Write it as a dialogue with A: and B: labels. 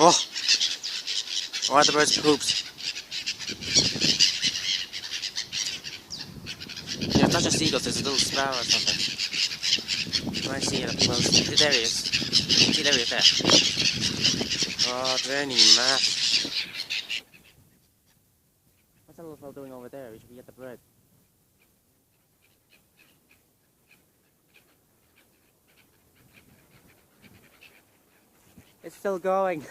A: Oh! Why are the birds poops? Yeah, it's not just seagulls, there's a little sparrow or something. Can I see it up close? There he is. See, there he is there. Oh, Jenny, man. What's that little fellow doing over there? We should be at the bird. It's still going.